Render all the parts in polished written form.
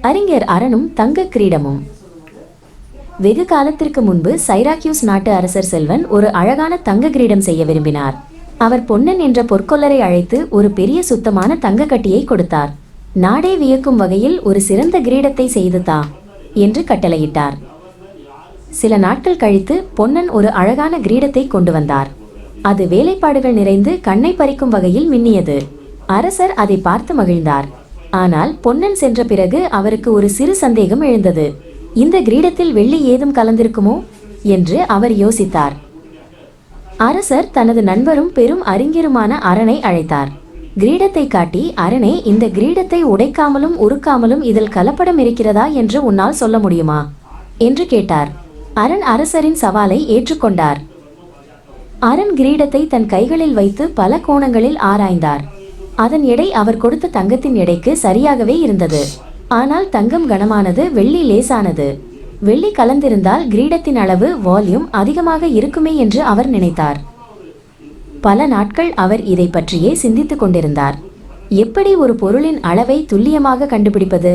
அறிஞர் அரணும் தங்க கிரீடமும். வெகு காலத்திற்கு முன்பு சைராக்யூஸ் நாட்டு அரசர் செல்வன் ஒரு அழகான தங்க கிரீடம் செய்ய விரும்பினார். அவர் பொன்னன் என்ற பொற்கொல்லரை அழைத்து ஒரு பெரிய சுத்தமான தங்க கட்டியை கொடுத்தார். நாடே வியக்கும் வகையில் ஒரு சிறந்த கிரீடத்தை செய்து தா என்று கட்டளையிட்டார். சில நாட்கள் கழித்து பொன்னன் ஒரு அழகான கிரீடத்தை கொண்டு வந்தார். அது வேலைப்பாடுகள் நிறைந்து கண்ணை பறிக்கும் வகையில் மின்னியது. அரசர் அதை பார்த்து மகிழ்ந்தார். ஆனால் பொன்னன் சென்ற பிறகு அவருக்கு ஒரு சிறு சந்தேகம் எழுந்தது. இந்த கிரீடத்தில் வெள்ளி ஏதும் கலந்திருக்குமோ என்று அவர் யோசித்தார். அரசர் தனது நண்பரும் பெரும் அறிஞருமான அரனை அழைத்தார். கிரீடத்தை காட்டி, அரனே, இந்த கிரீடத்தை உடைக்காமலும் உருக்காமலும் இதில் கலப்படம் இருக்கிறதா என்று உன்னால் சொல்ல முடியுமா என்று கேட்டார். அரண் அரசரின் சவாலை ஏற்றுக்கொண்டார். அரண் கிரீடத்தை தன் கைகளில் வைத்து பல கோணங்களில் ஆராய்ந்தார். அதன் எடை அவர் கொடுத்த தங்கத்தின் எடைக்கு சரியாகவே இருந்தது. ஆனால் தங்கம் கனமானது, வெள்ளி லேசானது. வெள்ளி கலந்திருந்தால் கிரீடத்தின் அளவு, வால்யூம் அதிகமாக இருக்குமே என்று அவர் நினைத்தார். பல நாட்கள் அவர் இதை பற்றியே சிந்தித்துக் கொண்டிருந்தார். எப்படி ஒரு பொருளின் அளவை துல்லியமாக கண்டுபிடிப்பது?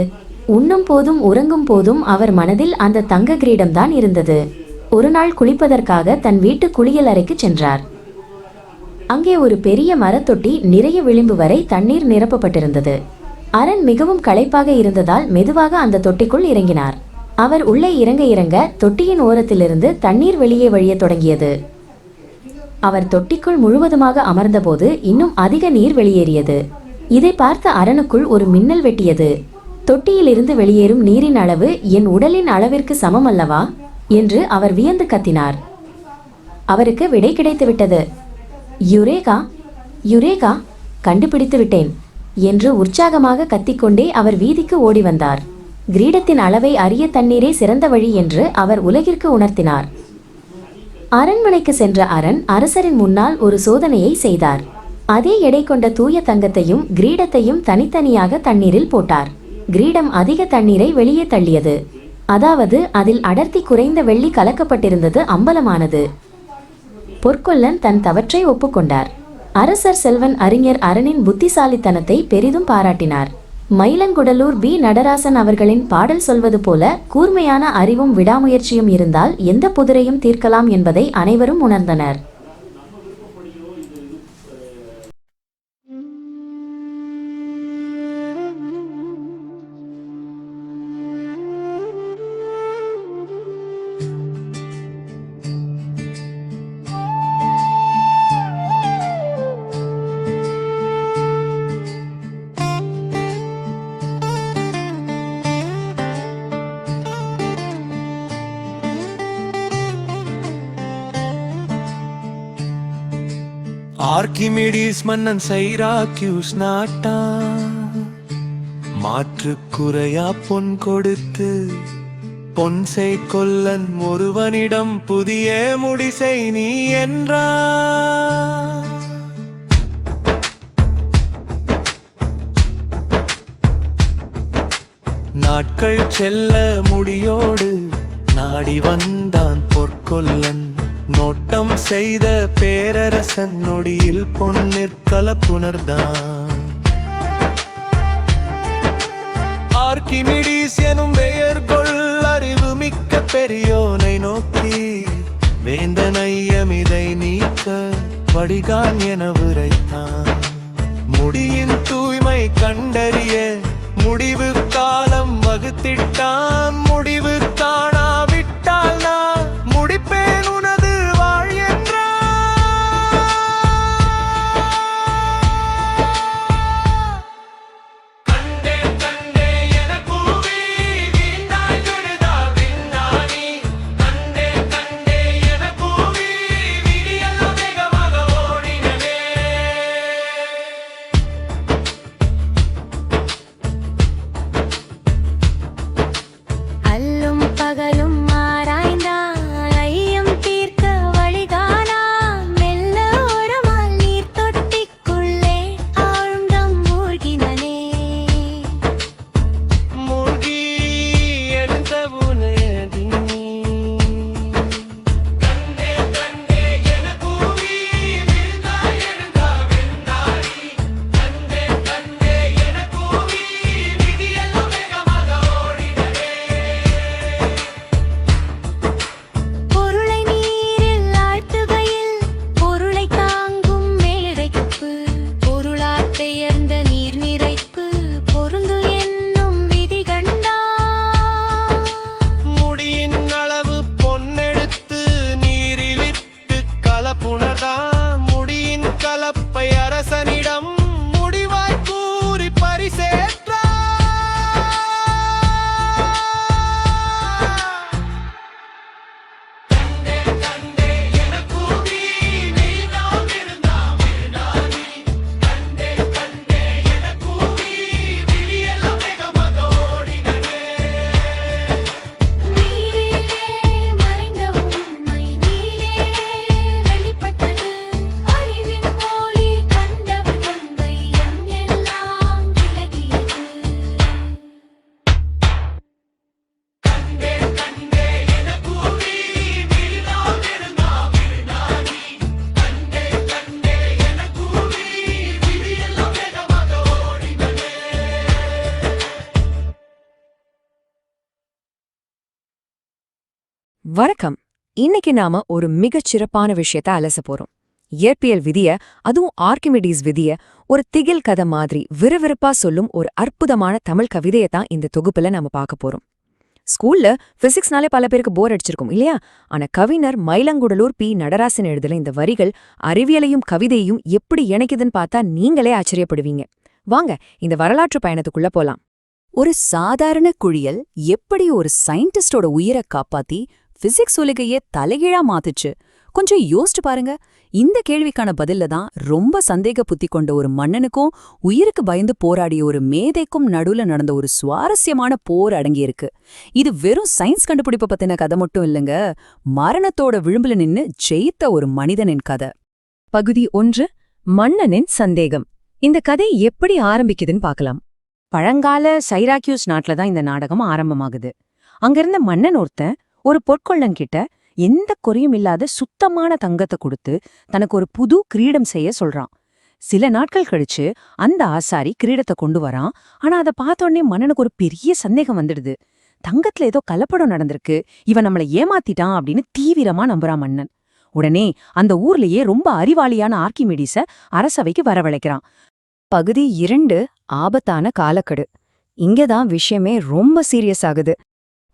உண்ணும் போதும் உறங்கும் போதும் அவர் மனதில் அந்த தங்க கிரீடம்தான் இருந்தது. ஒரு நாள் குளிப்பதற்காக தன் வீட்டு குளியல் அறைக்கு சென்றார். அங்கே ஒரு பெரிய மரத்தொட்டி நிறைய விளிம்பு வரை தண்ணீர் நிரப்பப்பட்டிருந்தது. அரண் மிகவும் களைப்பாக இருந்ததால் மெதுவாக அந்த தொட்டிக்குள் இறங்கினார். அவர் உள்ளே இறங்க இறங்க தொட்டியின் ஓரத்திலிருந்து தண்ணீர் வெளியே வழிய தொடங்கியது. அவர் தொட்டிக்குள் முழுவதுமாக அமர்ந்தபோது இன்னும் அதிக நீர் வெளியேறியது. இதை பார்த்த அரணுக்குள் ஒரு மின்னல் வெட்டியது. தொட்டியிலிருந்து வெளியேறும் நீரின் அளவு என் உடலின் அளவிற்கு சமம் அல்லவா என்று அவர் வியந்து கத்தினார். அவருக்கு விடை கிடைத்துவிட்டது. யுரேகா, யுரேகா, கண்டுபிடித்து விட்டேன் என்று உற்சாகமாக கத்திக்கொண்டே அவர் வீதிக்கு ஓடி வந்தார். கிரீடத்தின் அளவை அறிய தண்ணீரே சிறந்த வழி என்று அவர் உலகிற்கு உணர்த்தினார். அரண்மனைக்கு சென்ற அரண் அரசரின் முன்னால் ஒரு சோதனையை செய்தார். அதே எடை கொண்ட தூய தங்கத்தையும் கிரீடத்தையும் தனித்தனியாக தண்ணீரில் போட்டார். கிரீடம் அதிக தண்ணீரை வெளியே தள்ளியது. அதாவது அதில் அடர்த்தி குறைந்த வெள்ளி கலக்கப்பட்டிருந்தது அம்பலமானது. பொற்கொல்லன் தன் தவற்றை ஒப்புக்கொண்டார். அரசர் செல்வன் அறிஞர் அரணின் புத்திசாலித்தனத்தை பெரிதும் பாராட்டினார். மயிலங்குடலூர் பி. நடராசன் அவர்களின் பாடல் சொல்வது போல, கூர்மையான அறிவும் விடாமுயற்சியும் இருந்தால் எந்த புதிரையும் தீர்க்கலாம் என்பதை அனைவரும் உணர்ந்தனர். ஆர்கிமிடிஸ் மன்னன் சைராக்யூஸ் நாட்டா மாற்று குறையா பொன் கொடுத்து பொன்சை கொல்லன் ஒருவனிடம் புதிய முடிசை நீ என்றா. நாட்கள் செல்ல முடியோடு நாடி வந்தான் பொற்கொல்லன். நோட்டம் செய்த பேரரசன் நொடியில் பொன்னிற்கல புணர்தான். ஆர்கிமிடிஸ் எனும் பெயர் கொள் அறிவு மிக்க பெரியோனை நோக்கி வேந்தன் ஐயமிதை நீக்க வடிகான் என உரைத்தான். முடியின் தூய்மை கண்டறிய முடிவு காலம் வகுத்திட்டான். முடிவு காணாவிட்டால் நான் முடிப்பேன் உனது வாழ் என்றான். கண்டே கண்டே என கூவி வீண்டாய் விடுதா விண்ணானி. கண்டே கண்டே என கூவி விடியெல்லாம் வேகமாக ஓடினவே. அல்லும் வணக்கம். இன்னைக்கு நாம ஒரு மிகச் சிறப்பான விஷயத்த அலச போறோம். இயற்பியல் விதிய, அதுவும் ஆர்க்கிமிடிஸ் விதிய ஒரு திகில் கதை மாதிரி விறுவிறுப்பா சொல்லும் ஒரு அற்புதமான தமிழ் கவிதையை தான் இந்த தொகுப்புல நாம பார்க்க போறோம். ஸ்கூல்ல பிசிக்ஸ்னாலே பல பேருக்கு போர் அடிச்சிருக்கும் இல்லையா? ஆனா கவிஞர் மயிலங்குடலூர் பி. நடராசன் எழுதல இந்த வரிகள் அறிவியலையும் கவிதையையும் எப்படி இணைக்குதுன்னு பார்த்தா நீங்களே ஆச்சரியப்படுவீங்க. வாங்க இந்த வரலாற்று பயணத்துக்குள்ள போலாம். ஒரு சாதாரண குழியல் எப்படி ஒரு சயின்டிஸ்டோட உயிரை காப்பாத்தி பிசிக்ஸ் உலகையே தலைகீழா மாத்துச்சு? கொஞ்சம் யோசிச்சு பாருங்க. இந்த கேள்விக்கான பதில்ல தான் ரொம்ப சந்தேக புத்தி கொண்ட ஒரு மன்னனுக்கும் உயிருக்கு பயந்து போராடிய ஒரு மேதைக்கும் நடுவுல நடந்த ஒரு சுவாரஸ்யமான போர் அடங்கியிருக்கு. இது வெறும் சயின்ஸ் கண்டுபிடிப்பை பத்தின கதை மட்டும் இல்லைங்க, மரணத்தோட விளிம்புல நின்னு ஜெயித்த ஒரு மனிதனின் கதை. பகுதி 1, மன்னனின் சந்தேகம். இந்த கதை எப்படி ஆரம்பிக்குதுன்னு பார்க்கலாம். பழங்கால சைராக்யூஸ் நாட்டுல தான் இந்த நாடகம் ஆரம்பமாகுது. அங்கிருந்த மன்னன் ஒருத்தன் ஒரு பொற்கொள்ளன்கிட்ட எந்த குறையும் இல்லாத சுத்தமான தங்கத்தை கொடுத்து தனக்கு ஒரு புது கிரீடம் செய்ய சொல்றான். சில நாட்கள் கழிச்சு அந்த ஆசாரி கிரீடத்தை கொண்டு வரான். ஆனா அதை பார்த்தோன்னே மன்னனுக்கு ஒரு பெரிய சந்தேகம் வந்துடுது. தங்கத்துல ஏதோ கலப்படம் நடந்திருக்கு, இவன் நம்மளை ஏமாத்திட்டான் அப்படின்னு தீவிரமா நம்புறான் மன்னன். உடனே அந்த ஊர்லயே ரொம்ப அறிவாளியான ஆர்க்கிமிடிஸ அரசவைக்கு வரவழைக்கிறான். பகுதி 2, ஆபத்தான காலக்கெடு. இங்கதான் விஷயமே ரொம்ப சீரியஸ் ஆகுது.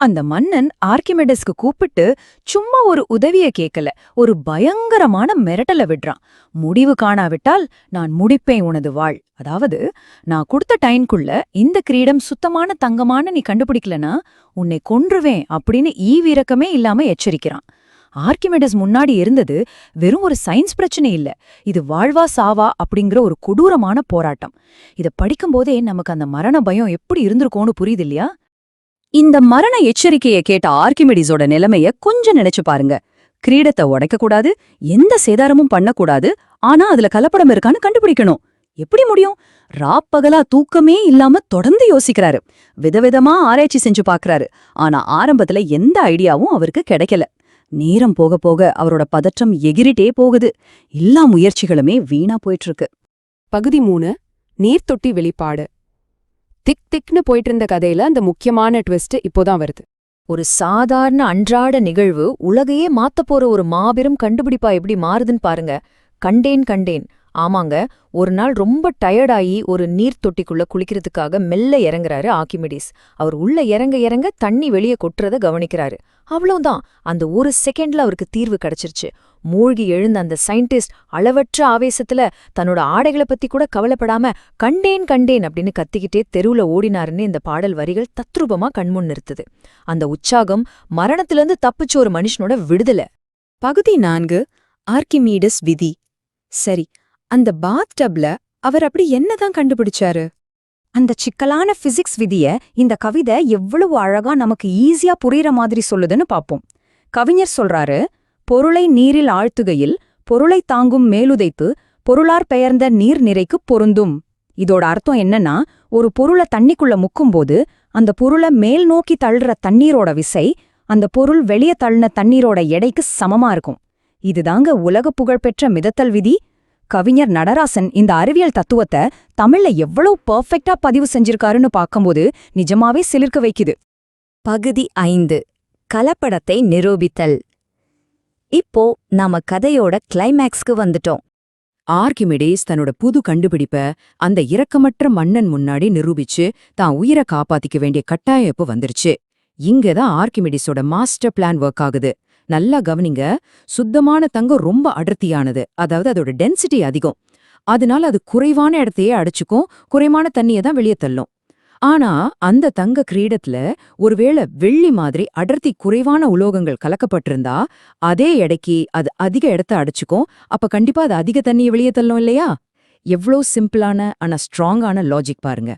அந்த மன்னன் ஆர்க்கிமிடிஸ்க்கு கூப்பிட்டு சும்மா ஒரு உதவிய கேட்கல, ஒரு பயங்கரமான மிரட்டல விடுறான். முடிவு காணாவிட்டால் நான் முடிப்பேன் உனது வாழ். அதாவது, நான் கொடுத்த டைம்குள்ள இந்த கிரீடம் சுத்தமான தங்கமான நீ கண்டுபிடிக்கலனா உன்னை கொன்றுவேன் அப்படின்னு ஈவிரக்கமே இல்லாம எச்சரிக்கிறான். ஆர்க்கிமிடிஸ் முன்னாடி இருந்தது வெறும் ஒரு சயின்ஸ் பிரச்சனை இல்ல, இது வாழ்வா சாவா அப்படிங்கிற ஒரு கொடூரமான போராட்டம். இத படிக்கும்போதே நமக்கு அந்த மரண பயம் எப்படி இருந்திருக்கோன்னு புரியுது இல்லையா? இந்த மரண எச்சரிக்கையை கேட்ட ஆர்க்கிமிடிஸோட நிலைமைய கொஞ்சம் நினைச்சு பாருங்க. கிரீடத்தை உடைக்கக்கூடாது, எந்த சேதாரமும் பண்ணக்கூடாது, ஆனா அதுல கலப்படம் இருக்கான்னு கண்டுபிடிக்கணும். எப்படி முடியும்? ராப்பகலா தூக்கமே இல்லாம தொடர்ந்து யோசிக்கிறாரு, விதவிதமா ஆராய்ச்சி செஞ்சு பாக்குறாரு. ஆனா ஆரம்பத்துல எந்த ஐடியாவும் அவருக்கு கிடைக்கல. நேரம் போக போக அவரோட பதற்றம் எகிரிட்டே போகுது. எல்லா முயற்சிகளுமே வீணா போயிட்டு இருக்கு. பகுதி 3, நீர்த்தொட்டி வெளிப்பாடு. திக்னு போயிட்டு இருந்த கதையில அந்த முக்கியமான ட்விஸ்ட் இப்போதான் வருது. ஒரு சாதாரண அன்றாட நிகழ்வு உலகையே மாத்தப் போற ஒரு மாபெரும் கண்டுபிடிப்பா எப்படி மாறுதுன்னு பாருங்க. கண்டேன். ஆமாங்க, ஒரு நாள் ரொம்ப டயர்டாயி ஒரு நீர் தொட்டிக்குள்ள குளிக்கிறதுக்காக மெல்ல இறங்குறாரு ஆர்க்கிமிடிஸ். அவர் உள்ள இறங்க தண்ணி வெளியே கொட்டுறத கவனிக்கிறாரு. அவ்வளவுதான், அந்த ஒரு செகண்ட்ல அவருக்கு தீர்வு கிடைச்சிருச்சு. மூழ்கி எழுந்த அந்த சயின்டிஸ்ட் அளவற்ற ஆவேசத்துல தன்னோட ஆடைகளை பத்தி கூட கவலைப்படாம கண்டேன் அப்படின்னு கத்திக்கிட்டே தெருவுல ஓடினாருன்னு இந்த பாடல் வரிகள் தத்ரூபமா கண்முன் நிறுத்துது. அந்த உற்சாகம் மரணத்திலிருந்து தப்பிச்ச ஒரு மனுஷனோட விடுதலை. பகுதி 4, ஆர்க்கிமிடிஸ் விதி. சரி, அந்த பாத் டப்ல அவர் அப்படி என்னதான் கண்டுபிடிச்சாரு? அந்த சிக்கலான பிசிக்ஸ் விதிய இந்த கவிதை எவ்வளவு அழகா நமக்கு ஈஸியா புரியற மாதிரி சொல்லுதுன்னு பாப்போம். கவிஞர் சொல்றாரு, பொருளை நீரில் ஆழ்த்துகையில் பொருளை தாங்கும் மேலுதைத்து பொருளார் பெயர்ந்த நீர் நிறைக்குப் பொருந்தும். இதோட அர்த்தம் என்னன்னா, ஒரு பொருளை தண்ணிக்குள்ள முக்கும்போது அந்த பொருளை மேல் நோக்கி தள்ளுற தண்ணீரோட விசை அந்த பொருள் வெளியே தள்ளின தண்ணீரோட எடைக்கு சமமா இருக்கும். இதுதாங்க உலக புகழ்பெற்ற மிதத்தல் விதி. கவிஞர் நடராசன் இந்த அறிவியல் தத்துவத்தை தமிழ்ல எவ்வளவு பெர்ஃபெக்ட்டா பதிவு செஞ்சிருக்காருன்னு பார்க்கும்போது நிஜமாவே சிலிர்க்க வைக்குது. பகுதி 5, கலப்படத்தை நிரூபித்தல். இப்போ நாம கதையோட கிளைமேக்ஸ்க்கு வந்துட்டோம். ஆர்க்கிமிடிஸ் தன்னோட புது கண்டுபிடிப்ப அந்த இரக்கமற்ற மன்னன் முன்னாடி நிரூபிச்சு தான் உயிரை காப்பாத்திக்க வேண்டிய கட்டாயம் இப்ப வந்துருச்சு. இங்கதான் ஆர்க்கிமிடிஸோட மாஸ்டர் பிளான் ஒர்க் ஆகுது. நல்லா கவனிங்க, சுத்தமான தங்கம் ரொம்ப அடர்த்தியானது, அதாவது அதோட டென்சிட்டி அதிகம். அதனால அது குறைவான இடத்தையே அடைச்சுக்கும், குறைவான தண்ணியை தான் வெளியே தள்ளும். ஆனா அந்த தங்க கிரீடத்துல ஒருவேளை வெள்ளி மாதிரி அடர்த்தி குறைவான உலோகங்கள் கலக்கப்பட்டிருந்தா அதே எடைக்கு அது அதிக இடத்த அடைச்சுக்கும். அப்ப கண்டிப்பா அது அதிக தண்ணியை வெளியே தள்ளும் இல்லையா? எவ்வளோ சிம்பிளான ஆனா ஸ்ட்ராங்கான லாஜிக் பாருங்க.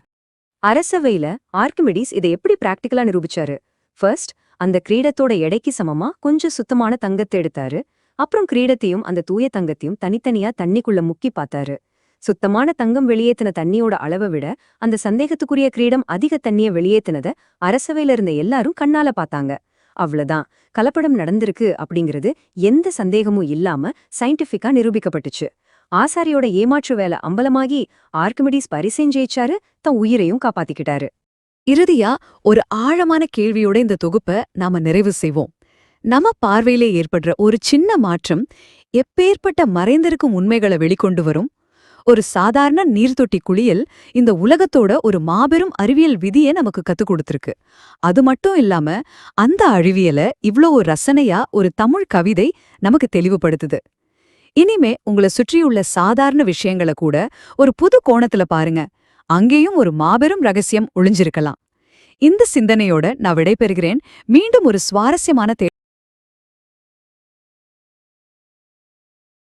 அரசவையில ஆர்க்கிமிடிஸ் இதை எப்படி பிராக்டிக்கலா நிரூபிச்சாரு? ஃபர்ஸ்ட், அந்த கிரீடத்தோட எடைக்கு சமமா கொஞ்சம் சுத்தமான தங்கத்தை எடுத்தாரு. அப்புறம் கிரீடத்தையும் அந்த தூய தங்கத்தையும் தனித்தனியா தண்ணிக்குள்ள முக்கி பார்த்தாரு. சுத்தமான தங்கம் வெளியேத்தின தண்ணியோட அளவை விட அந்த சந்தேகத்துக்குரிய கிரீடம் அதிக தண்ணியை வெளியேத்தினத அரசவையில இருந்த எல்லாரும் கண்ணால பார்த்தாங்க. அவ்வளவுதான், கலப்படம் நடந்திருக்கு அப்படிங்கிறது எந்த சந்தேகமும் இல்லாம சயின்டிஃபிக்கா நிரூபிக்கப்பட்டுச்சு. ஆசாரியோட ஏமாற்று வேலை அம்பலமாகி ஆர்க்கிமிடிஸ் பரிசையும் ஜெயிச்சாரு, தன் உயிரையும் காப்பாத்திக்கிட்டாரு. இறுதியா ஒரு ஆழமான கேள்வியோட இந்த தொகுப்பை நாம நிறைவு செய்வோம். நம்ம பார்வையிலே ஏற்படுற ஒரு சின்ன மாற்றம் எப்பேற்பட்ட மறைந்திருக்கும் உண்மைகளை வெளிக்கொண்டு வரும். ஒரு சாதாரண நீர்த்தொட்டி குளியல் இந்த உலகத்தோட ஒரு மாபெரும் அறிவியல் விதியை நமக்கு கத்துக் கொடுத்திருக்கு. அது மட்டும் இல்லாம அந்த அறிவியலை இவ்ளோ ஒரு ரசனையா ஒரு தமிழ் கவிதை நமக்கு தெளிவுபடுத்துது. இனிமே உங்களை சுற்றியுள்ள சாதாரண விஷயங்களை கூட ஒரு புது கோணத்துல பாருங்க. அங்கேயும் ஒரு மாபெரும் ரகசியம் ஒளிஞ்சிருக்கலாம். இந்த சிந்தனையோட நான் விடைபெறுகிறேன். மீண்டும் ஒரு சுவாரஸ்யமான